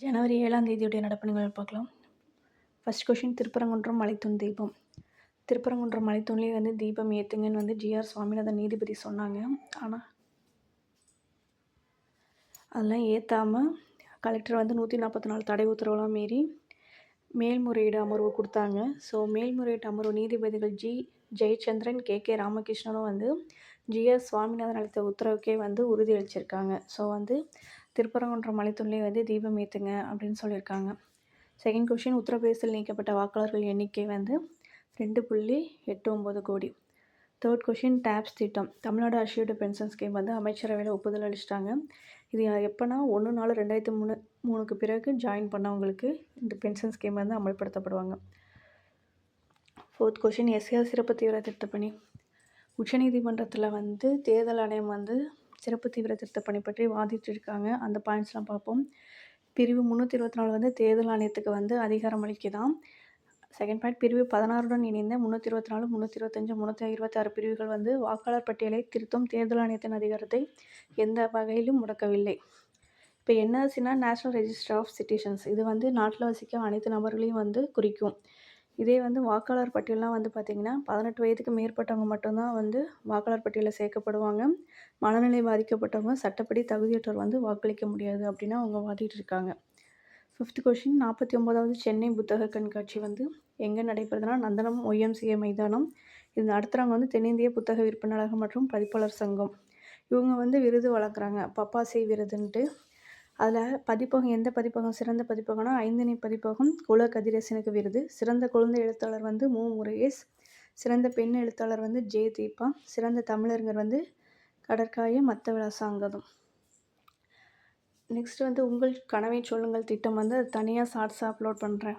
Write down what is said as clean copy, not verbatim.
ஜனவரி 7ஆம் தேதியுடைய நடப்பு நிகழ்வு பார்க்கலாம். ஃபர்ஸ்ட் கொஷின் திருப்பரங்குன்றம் மலைத்தூண் தீபம். திருப்பரங்குன்றம் மலைத்தூண்லேயே வந்து தீபம் ஏற்றுங்கன்னு வந்து ஜிஆர் சுவாமிநாதன் நீதிபதி சொன்னாங்க. ஆனால் அதெல்லாம் ஏற்றாமல் கலெக்டர் வந்து 144 தடை உத்தரவுலாம் மீறி மேல்முறையீடு அமர்வு கொடுத்தாங்க. ஸோ மேல்முறையீட்டு அமர்வு நீதிபதிகள் ஜெயச்சந்திரன், கே ராமகிருஷ்ணனும் வந்து ஜிஆர் சுவாமிநாதன் அளித்த உத்தரவுக்கே வந்து உறுதியளிச்சிருக்காங்க. ஸோ வந்து திருப்பரங்குன்றம் மலைத்தூண்லேயே வந்து தீபம் ஏற்றுங்க அப்படின்னு சொல்லியிருக்காங்க. செகண்ட் கொஷின், உத்தரப்பிரதேசத்தில் நீக்கப்பட்ட வாக்காளர்கள் எண்ணிக்கை வந்து 2.89 கோடி. தேர்ட் கொஷின், டேப்ஸ் திட்டம். தமிழ்நாடு அஷ்யூர்டு பென்ஷன் ஸ்கீம் வந்து அமைச்சரவையில் ஒப்புதல் அளிச்சிட்டாங்க. இது எப்போனா 1/4/2003க்கு பிறகு ஜாயின் பண்ணவங்களுக்கு இந்த பென்ஷன் ஸ்கீம் வந்து அமல்படுத்தப்படுவாங்க. ஃபோர்த் கொஷின், எஸ்ஆர் சிறப்பு தீவிர திருத்தப்பணி. உச்சநீதிமன்றத்தில் வந்து தேர்தல் ஆணையம் வந்து சிறப்பு தீவிர திருத்தப்பணி பற்றி வாதிட்டு இருக்காங்க. அந்த பாயிண்ட்ஸ்லாம் பார்ப்போம். பிரிவு 324 வந்து தேர்தல் ஆணையத்துக்கு வந்து அதிகாரம் அளிக்குதாம். செகண்ட் பாயிண்ட், பிரிவு 16உடன் இணைந்த 324, 325, 326 பிரிவுகள் வந்து வாக்காளர் பட்டியலை திருத்தும் தேர்தல் ஆணையத்தின் அதிகாரத்தை எந்த வகையிலும் முடக்கவில்லை. இப்போ என்ஆர்சினா நேஷ்னல் ரெஜிஸ்டர் ஆஃப் சிட்டிசன்ஸ், இது வந்து நாட்டில் வசிக்கும் அனைத்து நபர்களையும் வந்து குறிக்கும். இதே வந்து வாக்காளர் பட்டியல்லாம் வந்து பார்த்திங்கன்னா 18 வயதுக்கு மேற்பட்டவங்க மட்டும்தான் வந்து வாக்காளர் பட்டியலில் சேர்க்கப்படுவாங்க. மனநிலை பாதிக்கப்பட்டவங்க, சட்டப்படி தகுதியற்றவர் வந்து வாக்களிக்க முடியாது அப்படின்னு அவங்க வாதிட்டு இருக்காங்க. ஃபிஃப்த் கொஷின், 49வது சென்னை புத்தக கண்காட்சி வந்து எங்கே நடைபெறுதுன்னா நந்தனம் ஒய்எம்சிஏ மைதானம். இது நடத்துகிறவங்க வந்து தென்னிந்திய புத்தக விற்பனையாளர்கள் மற்றும் பதிப்பாளர் சங்கம். இவங்க வந்து விருது வழங்குறாங்க, பப்பாசி விருதுன்ட்டு. அதில் பதிப்பகம், எந்த பதிப்பகம் சிறந்த பதிப்பகம்னா ஐந்திணை பதிப்பகம் குல கதிரேசனுக்கு விருது. சிறந்த குழந்தை எழுத்தாளர் வந்து மு. முருகேஷ். சிறந்த பெண் எழுத்தாளர் வந்து ஜே. தீபா. சிறந்த தமிழறிஞர் வந்து கடற்காய மத்த விலாசாங்கதம். நெக்ஸ்ட் வந்து உங்கள் கனவை சொல்லுங்கள் திட்டம் வந்து அது தனியாக ஷார்ட்ஸாக அப்லோட் பண்ணுறேன்.